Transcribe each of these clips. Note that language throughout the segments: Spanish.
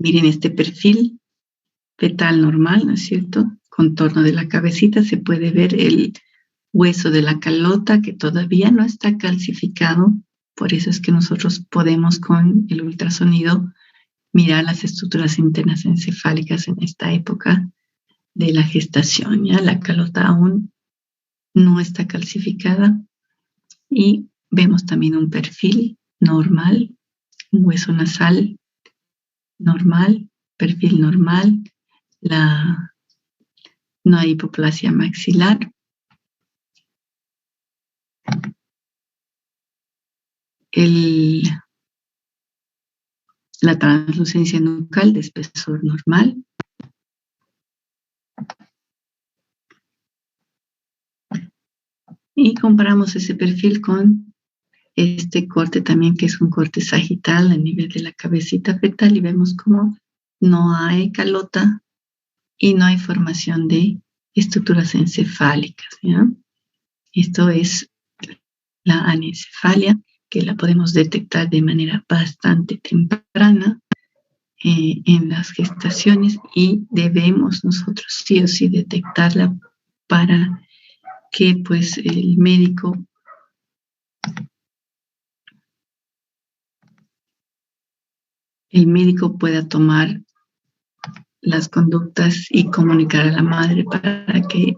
Miren este perfil fetal normal, ¿no es cierto? Contorno de la cabecita, se puede ver el hueso de la calota que todavía no está calcificado. Por eso es que nosotros podemos con el ultrasonido mirar las estructuras internas encefálicas en esta época de la gestación. Ya la calota aún no está calcificada y vemos también un perfil normal, un hueso nasal normal, perfil normal, no hay hipoplasia maxilar. La translucencia nucal de espesor normal. Y comparamos ese perfil con este corte también, que es un corte sagital a nivel de la cabecita fetal, y vemos cómo no hay calota y no hay formación de estructuras encefálicas, ¿ya? Esto es la anencefalia, que la podemos detectar de manera bastante temprana en las gestaciones, y debemos nosotros sí o sí detectarla para que pues el médico pueda tomar las conductas y comunicar a la madre para que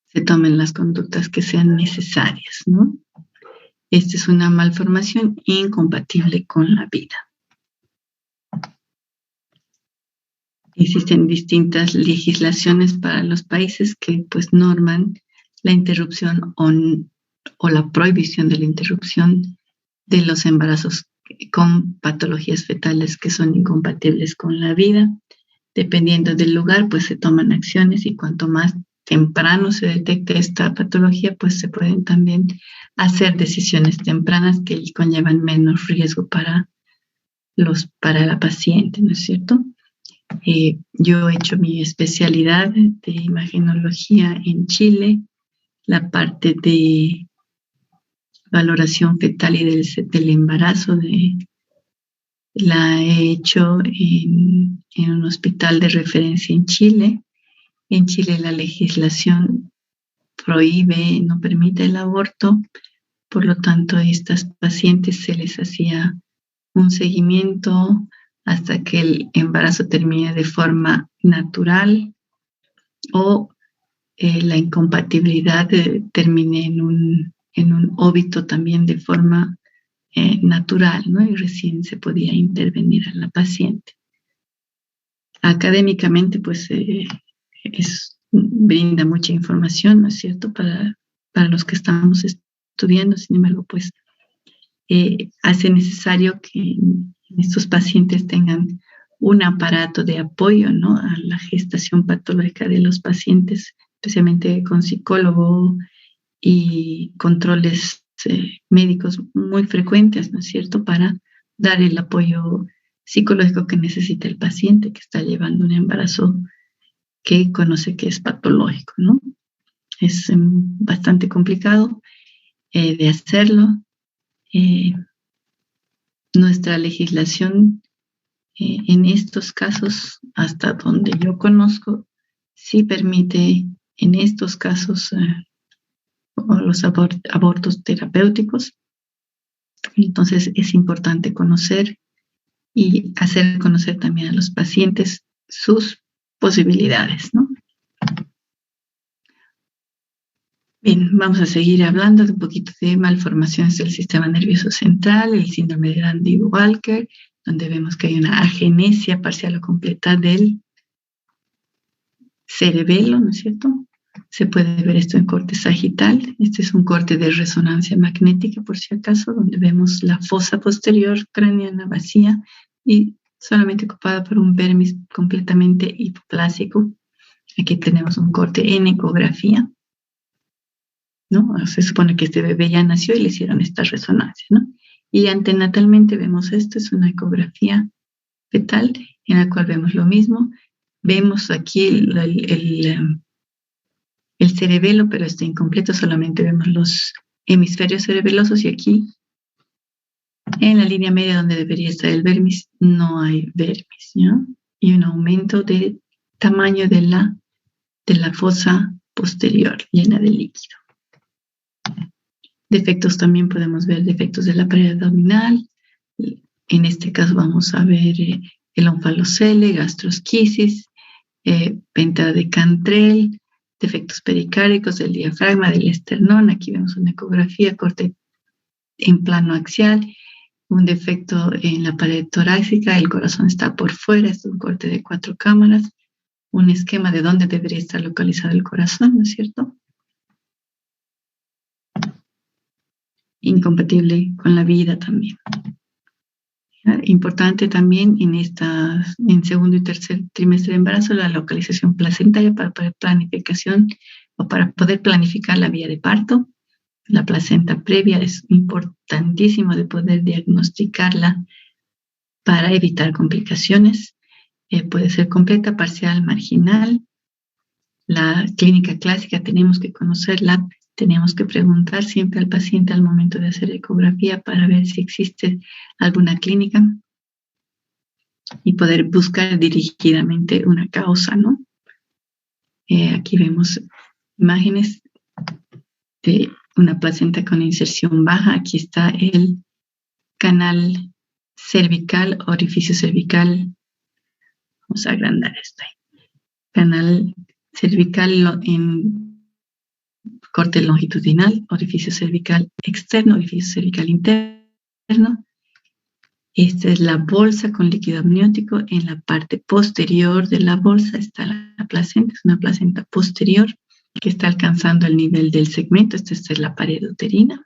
se tomen las conductas que sean necesarias, ¿no? Esta es una malformación incompatible con la vida. Existen distintas legislaciones para los países que pues norman la interrupción o la prohibición de la interrupción de los embarazos con patologías fetales que son incompatibles con la vida. Dependiendo del lugar, pues se toman acciones, y cuanto más temprano se detecte esta patología, pues se pueden también hacer decisiones tempranas que conllevan menos riesgo para la paciente, ¿no es cierto? Yo he hecho mi especialidad de imagenología en Chile, la parte de valoración fetal y del embarazo la he hecho en un hospital de referencia en Chile. En Chile la legislación prohíbe, no permite el aborto, por lo tanto a estas pacientes se les hacía un seguimiento hasta que el embarazo termine de forma natural o la incompatibilidad termine en un óbito también de forma natural, ¿no? Y recién se podía intervenir a la paciente. Académicamente, pues, brinda mucha información, ¿no es cierto?, para los que estamos estudiando. Sin embargo, pues, hace necesario que estos pacientes tengan un aparato de apoyo, ¿no?, a la gestación patológica de los pacientes, especialmente con psicólogo y controles médicos muy frecuentes, ¿no es cierto?, para dar el apoyo psicológico que necesita el paciente que está llevando un embarazo que conoce que es patológico, ¿no? Es bastante complicado de hacerlo. Nuestra legislación en estos casos, hasta donde yo conozco, sí permite en estos casos los abortos terapéuticos. Entonces es importante conocer y hacer conocer también a los pacientes sus posibilidades, ¿no? Bien, vamos a seguir hablando de un poquito de malformaciones del sistema nervioso central, el síndrome de Dandy-Walker, donde vemos que hay una agenesia parcial o completa del cerebelo, ¿no es cierto? Se puede ver esto en corte sagital. Este es un corte de resonancia magnética, por si acaso, donde vemos la fosa posterior craneana vacía y solamente ocupada por un vermis completamente hipoplásico. Aquí tenemos un corte en ecografía, ¿no? Se supone que este bebé ya nació y le hicieron esta resonancia, ¿no? Y antenatalmente vemos esto, es una ecografía fetal en la cual vemos lo mismo. Vemos aquí el cerebelo, pero está incompleto, solamente vemos los hemisferios cerebelosos, y aquí En la línea media donde debería estar el vermis, no hay vermis, ¿no? Y un aumento de tamaño de la fosa posterior llena de líquido. Defectos también podemos ver defectos de la pared abdominal. En este caso vamos a ver el onfalocele, gastrosquisis, venta de Cantrell, defectos pericárdicos del diafragma, del esternón. Aquí vemos una ecografía, corte en plano axial, un defecto en la pared torácica, el corazón está por fuera, es un corte de 4 cámaras, un esquema de dónde debería estar localizado el corazón, ¿no es cierto? Incompatible con la vida también. Importante también en segundo y tercer trimestre de embarazo la localización placentaria para poder planificar la vía de parto. La placenta previa es importantísimo de poder diagnosticarla para evitar complicaciones. Puede ser completa, parcial, marginal. La clínica clásica tenemos que conocerla, tenemos que preguntar siempre al paciente al momento de hacer ecografía para ver si existe alguna clínica y poder buscar dirigidamente una causa, ¿no? Aquí vemos imágenes de una placenta con inserción baja. Aquí está el canal cervical, orificio cervical. Vamos a agrandar esto ahí. Canal cervical en corte longitudinal, orificio cervical externo, orificio cervical interno. Esta es la bolsa con líquido amniótico. En la parte posterior de la bolsa está la placenta, es una placenta posterior que está alcanzando el nivel del segmento. Esta es la pared uterina.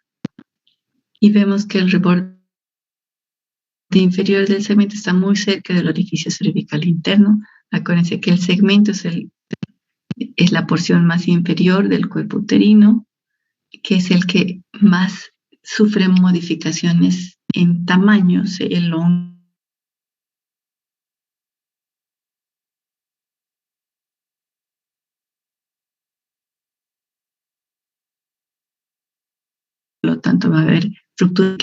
Y vemos que el reborde inferior del segmento está muy cerca del orificio cervical interno. Acuérdense que el segmento es la porción más inferior del cuerpo uterino, que es el que más sufre modificaciones en tamaños, el longo. Por lo tanto, va a haber ruptura, va a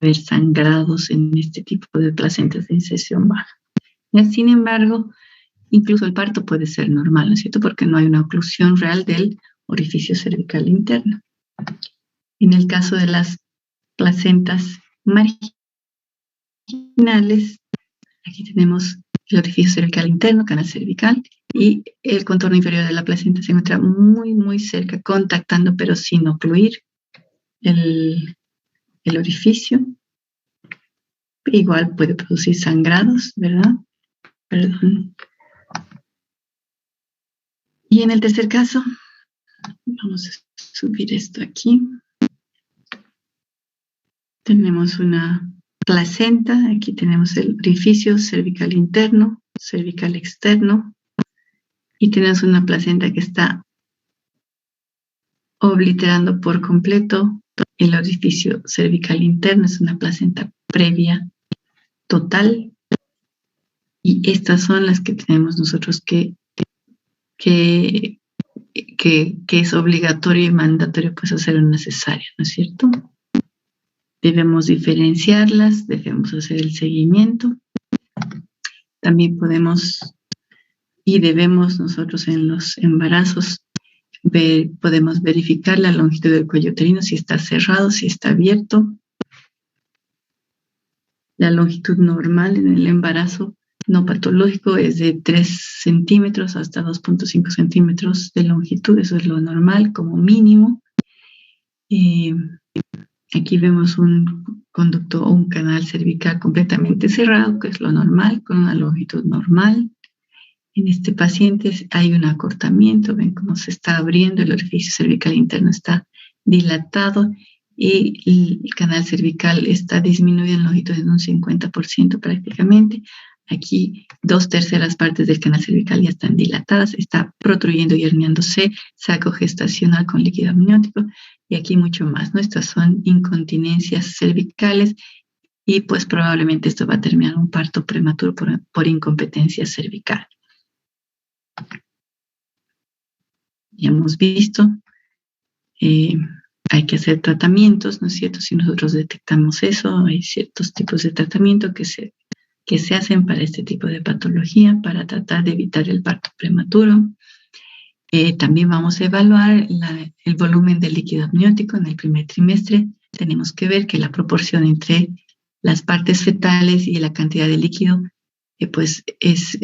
haber sangrados en este tipo de placentas de inserción baja. Sin embargo, incluso el parto puede ser normal, ¿no es cierto? Porque no hay una oclusión real del orificio cervical interno. En el caso de las placentas marginales, aquí tenemos el orificio cervical interno, canal cervical, y el contorno inferior de la placenta se encuentra muy, muy cerca, contactando pero sin ocluir el orificio. Igual puede producir sangrados, ¿verdad? Perdón. Y en el tercer caso, vamos a subir esto aquí. Tenemos una placenta, aquí tenemos el orificio cervical interno, cervical externo, y tenemos una placenta que está obliterando por completo el orificio cervical interno. Es una placenta previa total, y estas son las que tenemos nosotros que es obligatorio y mandatorio pues hacer una cesárea, ¿no es cierto? Debemos diferenciarlas, debemos hacer el seguimiento. También podemos y debemos nosotros en los embarazos podemos verificar la longitud del cuello uterino, si está cerrado, si está abierto. La longitud normal en el embarazo no patológico es de 3 centímetros hasta 2.5 centímetros de longitud. Eso es lo normal como mínimo. Aquí vemos un conducto o un canal cervical completamente cerrado, que es lo normal, con una longitud normal. En este paciente hay un acortamiento, ven cómo se está abriendo, el orificio cervical interno está dilatado y el canal cervical está disminuido en longitud en un 50% prácticamente. Aquí 2/3 partes del canal cervical ya están dilatadas, está protruyendo y herniándose, saco gestacional con líquido amniótico, y aquí mucho más, ¿no? Estas son incontinencias cervicales y pues probablemente esto va a terminar un parto prematuro por incompetencia cervical. Ya hemos visto hay que hacer tratamientos, ¿no es cierto? Si nosotros detectamos eso, hay ciertos tipos de tratamiento que se hacen para este tipo de patología, para tratar de evitar el parto prematuro. También vamos a evaluar el volumen del líquido amniótico en el primer trimestre. Tenemos que ver que la proporción entre las partes fetales y la cantidad de líquido pues es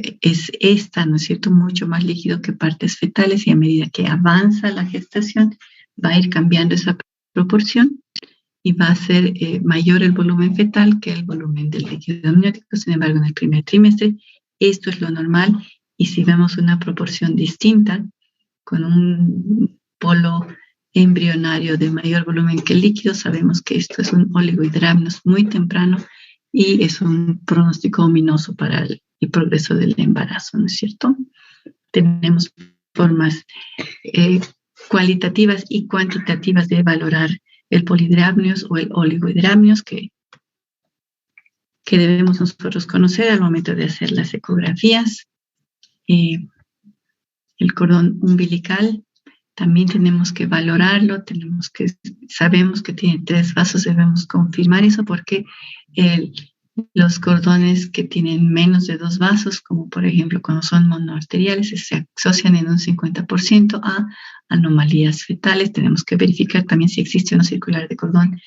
esta, ¿no es cierto? Mucho más líquido que partes fetales, y a medida que avanza la gestación va a ir cambiando esa proporción y va a ser mayor el volumen fetal que el volumen del líquido amniótico. Sin embargo, en el primer trimestre esto es lo normal, y si vemos una proporción distinta con un polo embrionario de mayor volumen que el líquido, sabemos que esto es un oligohidramnios muy temprano y es un pronóstico ominoso para el progreso del embarazo, ¿no es cierto? Tenemos formas cualitativas y cuantitativas de valorar el polihidramnios o el oligohidramnios que debemos nosotros conocer al momento de hacer las ecografías. El cordón umbilical también tenemos que valorarlo, sabemos que tiene 3 vasos, debemos confirmar eso porque los cordones que tienen menos de 2 vasos, como por ejemplo cuando son monoarteriales, se asocian en un 50% a anomalías fetales. Tenemos que verificar también si existe una circular de cordón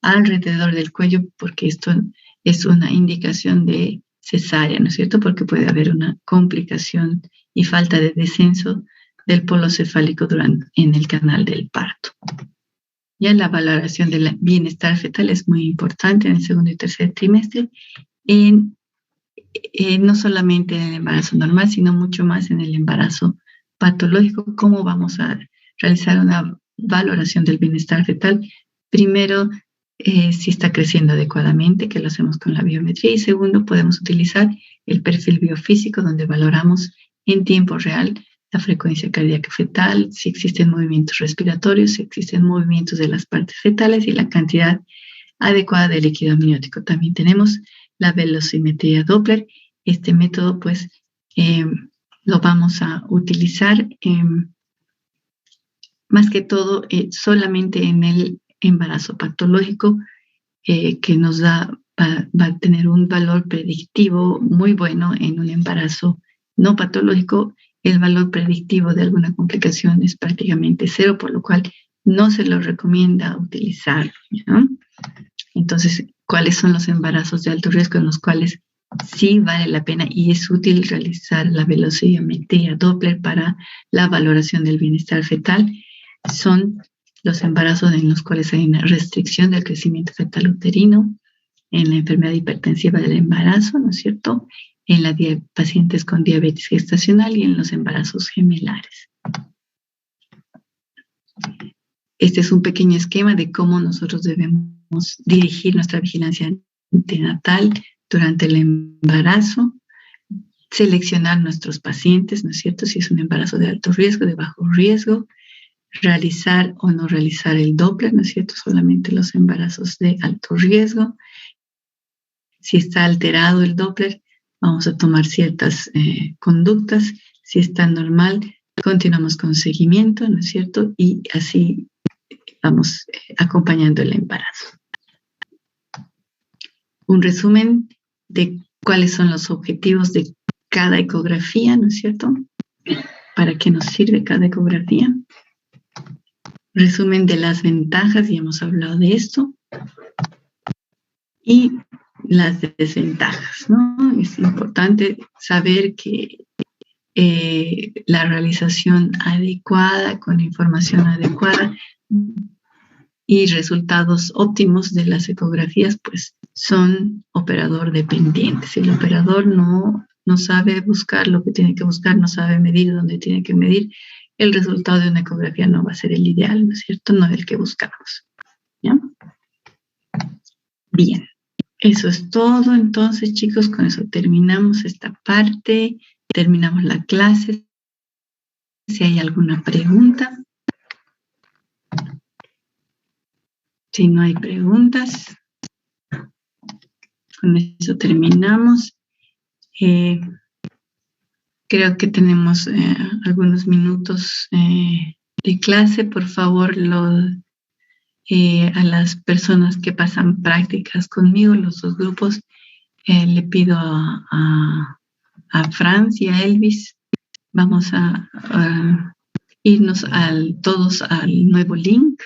alrededor del cuello, porque esto es una indicación de cesárea, ¿no es cierto? Porque puede haber una complicación y falta de descenso del polo cefálico en el canal del parto. Ya la valoración del bienestar fetal es muy importante en el segundo y tercer trimestre, no solamente en el embarazo normal, sino mucho más en el embarazo patológico. ¿Cómo vamos a realizar una valoración del bienestar fetal? Primero, si está creciendo adecuadamente, que lo hacemos con la biometría, y segundo, podemos utilizar el perfil biofísico, donde valoramos en tiempo real la frecuencia cardíaca fetal, si existen movimientos respiratorios, si existen movimientos de las partes fetales y la cantidad adecuada de líquido amniótico. También tenemos la velocimetría Doppler. Este método pues lo vamos a utilizar más que todo solamente en el embarazo patológico, que nos va a tener un valor predictivo muy bueno. En un embarazo no patológico, el valor predictivo de alguna complicación es prácticamente 0, por lo cual no se lo recomienda utilizar, ¿no? Entonces, ¿cuáles son los embarazos de alto riesgo en los cuales sí vale la pena y es útil realizar la velocimetría Doppler para la valoración del bienestar fetal? Son los embarazos en los cuales hay una restricción del crecimiento fetal uterino, en la enfermedad hipertensiva del embarazo, ¿no es cierto?, en las pacientes con diabetes gestacional y en los embarazos gemelares. Este es un pequeño esquema de cómo nosotros debemos dirigir nuestra vigilancia antenatal durante el embarazo, seleccionar nuestros pacientes, ¿no es cierto?, si es un embarazo de alto riesgo, de bajo riesgo, realizar o no realizar el Doppler, ¿no es cierto?, solamente los embarazos de alto riesgo. Si está alterado el Doppler, vamos a tomar ciertas conductas. Si está normal, continuamos con seguimiento, ¿no es cierto?, y así vamos acompañando el embarazo. Un resumen de cuáles son los objetivos de cada ecografía, ¿no es cierto?, para qué nos sirve cada ecografía. Resumen de las ventajas, ya hemos hablado de esto. Y las desventajas, ¿no? Es importante saber que la realización adecuada, con información adecuada y resultados óptimos de las ecografías, pues son operador dependientes. Si el operador no sabe buscar lo que tiene que buscar, no sabe medir donde tiene que medir, el resultado de una ecografía no va a ser el ideal, ¿no es cierto?, no el que buscamos, ¿ya? Bien. Eso es todo. Entonces, chicos, con eso terminamos esta parte, terminamos la clase. Si hay alguna pregunta. Si no hay preguntas, con eso terminamos. Creo que tenemos algunos minutos de clase. Por favor, A las personas que pasan prácticas conmigo, los dos grupos, le pido a Franz y a Elvis, vamos a irnos todos al nuevo link